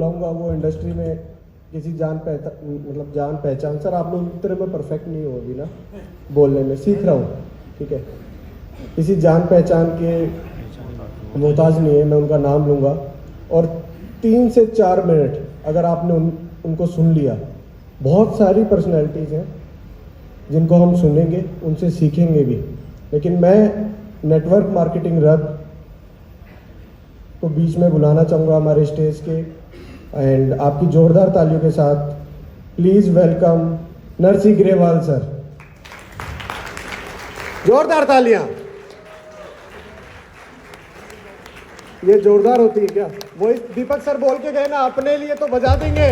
बुलाऊंगा वो इंडस्ट्री में किसी जान पहचान। सर आप लोग इतने में परफेक्ट नहीं हो अभी ना, बोलने में सीख रहा हूँ, ठीक है। किसी जान पहचान के मोहताज नहीं है, मैं उनका नाम लूँगा और 3 से 4 मिनट अगर आपने उनको सुन लिया, बहुत सारी पर्सनैलिटीज़ हैं जिनको हम सुनेंगे, उनसे सीखेंगे भी, लेकिन मैं नेटवर्क मार्केटिंग रथ को बीच में बुलाना चाहूँगा हमारे स्टेज के, एंड आपकी जोरदार तालियों के साथ please welcome Narsingh Grewal sir. जोरदार तालियां। ये जोरदार होती है क्या? वो दीपक सर बोल के गए ना, अपने लिए तो बजा देंगे।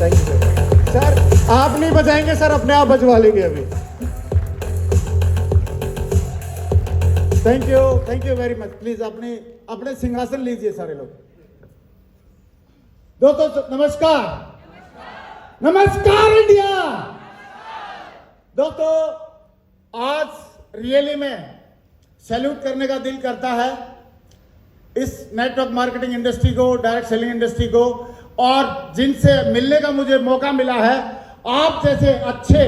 Thank you sir. आप नहीं बजाएंगे सर, अपने आप बजवा लेंगे अभी। Thank you very much. Please अपने सिंहासन लीजिए सारे लोग। दोस्तों नमस्कार। नमस्कार इंडिया। दोस्तों आज रियली में सैल्यूट करने का दिल करता है इस नेटवर्क मार्केटिंग इंडस्ट्री को, डायरेक्ट सेलिंग इंडस्ट्री को, और जिनसे मिलने का मुझे मौका मिला है, आप जैसे अच्छे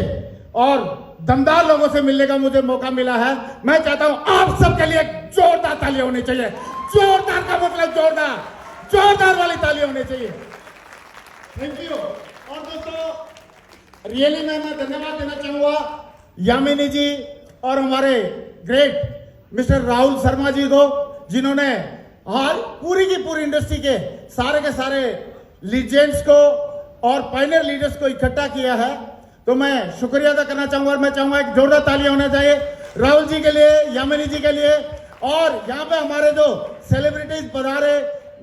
और दमदार लोगों से मिलने का मुझे मौका मिला है। मैं चाहता हूं आप सबके लिए जोरदार तालियां होनी चाहिए। जोरदार का मतलब जोरदार वाली तालियां होनी चाहिए। Thank you. और दोस्तों रियली में मैं धन्यवाद देना चाहूंगा यामिनी जी और हमारे ग्रेट मिस्टर राहुल शर्मा जी को, जिन्होंने हाल पूरी की पूरी इंडस्ट्री के सारे लीजेंड्स को और पायनियर लीडर्स को इकट्ठा किया है। तो मैं शुक्रिया अदा करना चाहूंगा और मैं चाहूंगा एक जोरदार तालियां होना चाहिए राहुल जी के लिए, यामिनी जी के लिए। और यहाँ पे हमारे जो सेलिब्रिटीज पधारे,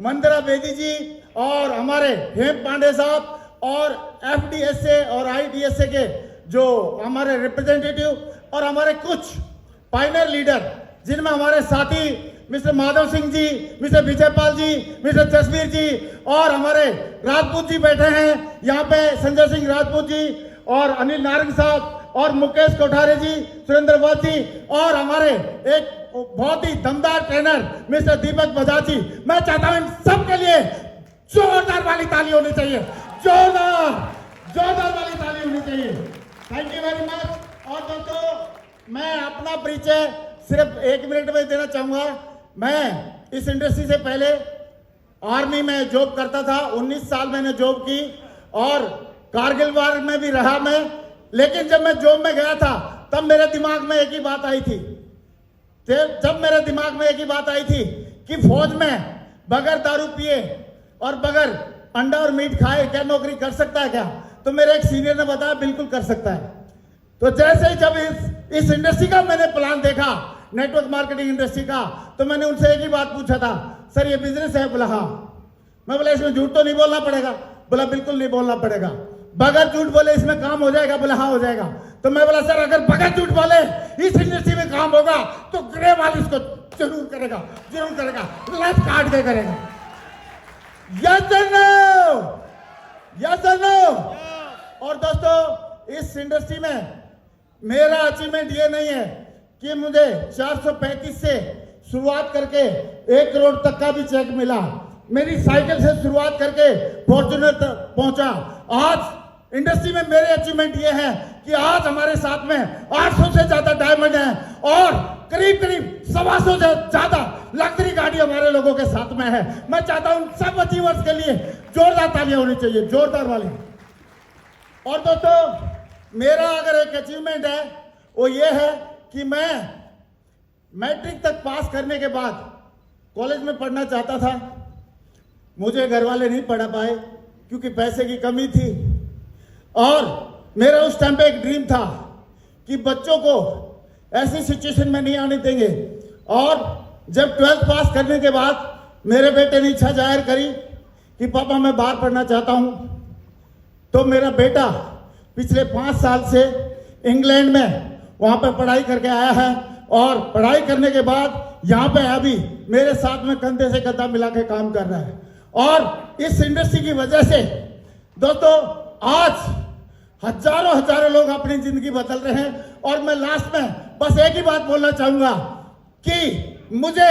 मंदिरा बेदी जी और हमारे हेम पांडे साहब और एफडीएसए और आईडीएसए के जो हमारे रिप्रेजेंटेटिव और हमारे कुछ पायनियर लीडर, जिनमें हमारे साथी मिस्टर माधव सिंह जी, मिस्टर विजयपाल जी, मिस्टर जसवीर जी और हमारे राजपूत जी बैठे हैं यहाँ पे, संजय सिंह राजपूत जी और अनिल नारंग साहब और मुकेश कोठारे जी, सुरेंद्र वत्स जी और हमारे एक बहुत ही दमदार ट्रेनर मिस्टर दीपक बजाज जी। मैं चाहता हूं इन सब के लिए जोरदार वाली ताली होनी चाहिए। जोरदार वाली ताली होनी चाहिए। Thank you very much. और दोस्तों मैं अपना परिचय सिर्फ 1 मिनट में देना चाहूंगा। मैं इस इंडस्ट्री से पहले आर्मी में जॉब करता था, 19 साल मैंने जॉब की और कारगिल वार में भी रहा मैं। लेकिन जब मैं जॉब में गया था तब मेरे दिमाग में एक ही बात आई थी, कि फौज में बगैर दारू पिए और बगैर अंडा और मीट खाए क्या नौकरी कर सकता है क्या? तो मेरे एक सीनियर ने बताया बिल्कुल कर सकता है। तो जैसे ही जब इस इंडस्ट्री का मैंने प्लान देखा, नेटवर्क मार्केटिंग इंडस्ट्री का, तो मैंने उनसे एक ही बात पूछा था, सर ये बिजनेस है? बोला हाँ। मैं बोला इसमें झूठ तो नहीं बोलना पड़ेगा? बोला बिल्कुल नहीं बोलना पड़ेगा। बगैर झूठ बोले इसमें काम हो जाएगा? बोला हाँ हो जाएगा। तो मैं बोला सर अगर बगैर झूठ बोले इस इंडस्ट्री में काम होगा तो ग्रेवाल इसको जरूर करेगा, लात काट के करेगा। यस और नो? यस और नो? और दोस्तों इस इंडस्ट्री में मेरा अचीवमेंट ये नहीं है कि मुझे 435 से शुरुआत करके 1 करोड़ तक का भी चेक मिला। मेरी साइकिल से शुरुआत करके फॉर्च्यूनर तक पहुंचा। आज इंडस्ट्री में मेरे अचीवमेंट ये है कि आज हमारे साथ में 800 से ज्यादा डायमंड हैं और करीब 125 से ज्यादा लग्जरी गाड़ी हमारे लोगों के साथ में है। मैं चाहता हूं सब अचीवर्स के लिए जोरदार तालियां होनी चाहिए, जोरदार वाली। और दोस्तों मेरा अगर एक अचीवमेंट है वो ये है कि मैं मैट्रिक तक पास करने के बाद कॉलेज में पढ़ना चाहता था। मुझे घर वाले नहीं पढ़ा पाए क्योंकि पैसे की कमी थी। और मेरा उस टाइम पे एक ड्रीम था कि बच्चों को ऐसी सिचुएशन में नहीं आने देंगे। और जब 12th पास करने के बाद मेरे बेटे ने इच्छा जाहिर करी कि पापा मैं बाहर पढ़ना चाहता हूं, तो मेरा बेटा पिछले 5 साल से इंग्लैंड में वहां पर पढ़ाई करके आया है और पढ़ाई करने के बाद यहाँ पे अभी मेरे साथ में कंधे से कंधा मिला के काम कर रहा है। और इस इंडस्ट्री की वजह से दोस्तों आज हजारों लोग अपनी जिंदगी बदल रहे हैं। और मैं लास्ट में बस एक ही बात बोलना चाहूंगा कि मुझे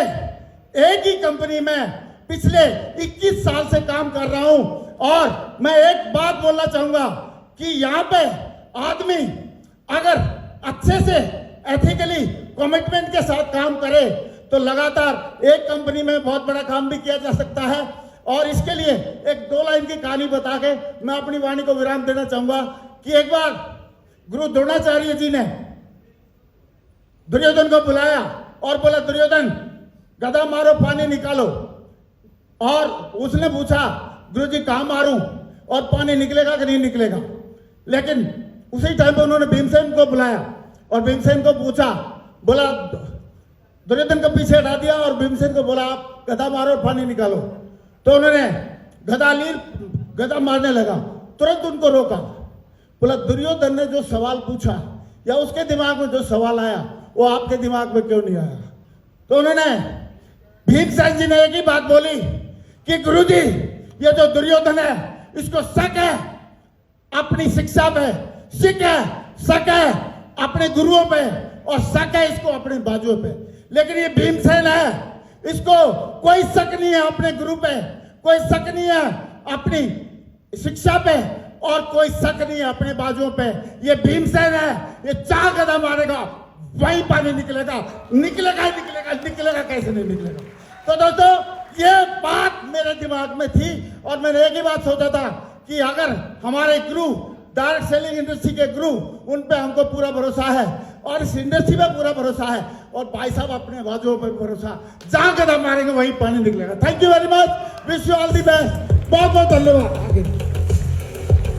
एक ही कंपनी में पिछले 21 साल से काम कर रहा हूं और मैं एक बात बोलना चाहूंगा कि यहां पे आदमी अगर अच्छे से एथिकली कमिटमेंट के साथ काम करे तो लगातार एक कंपनी में बहुत बड़ा काम भी किया जा सकता है। और इसके लिए एक 2 लाइन की कहानी बता के मैं अपनी वाणी को विराम देना चाहूंगा कि एक बार गुरु द्रोणाचार्य जी ने दुर्योधन को बुलाया और बोला, दुर्योधन गदा मारो, पानी निकालो। और उसने पूछा, गुरु जी कहां मारूं और पानी निकलेगा कि नहीं निकलेगा। लेकिन उसी टाइम पे उन्होंने भीमसेन को बुलाया और भीमसेन को पूछा, बोला, दुर्योधन को पीछे हटा दिया और भीमसेन को बोला, आप गदा मारो, पानी निकालो। तो उन्होंने गदा ली, गदा मारने लगा, तुरंत उनको रोका। बोला, दुर्योधन ने जो सवाल पूछा या उसके दिमाग में जो सवाल आया वो आपके दिमाग में क्यों नहीं आया। तो उन्होंने भीमसेन जी ने एक ही बात बोली कि गुरुजी, ये जो दुर्योधन है इसको शक है अपनी शिक्षा पे, शक है अपने गुरुओं पे और शक है इसको अपने बाजुओं पे। लेकिन ये भीमसेन है, इसको कोई शक नहीं है अपने गुरु पे, कोई शक नहीं है अपनी शिक्षा पे और कोई शक नहीं है अपने बाजुओं पे। ये भीमसेन है, ये 4 गदा मारेगा वही पानी निकलेगा, निकलेगा कैसे नहीं निकलेगा। तो दोस्तों ये बात मेरे दिमाग में थी और मैंने एक ही बात सोचा था कि अगर हमारे गुरु डायरेक्ट सेलिंग इंडस्ट्री के गुरु, उन पे हमको पूरा भरोसा है और इस इंडस्ट्री पे पूरा भरोसा है और भाई साहब अपने बाजुओं पर भरोसा, जहां कदम मारेंगे वहीं पानी निकलेगा। Thank you very much, wish you all the best, बहुत बहुत धन्यवाद।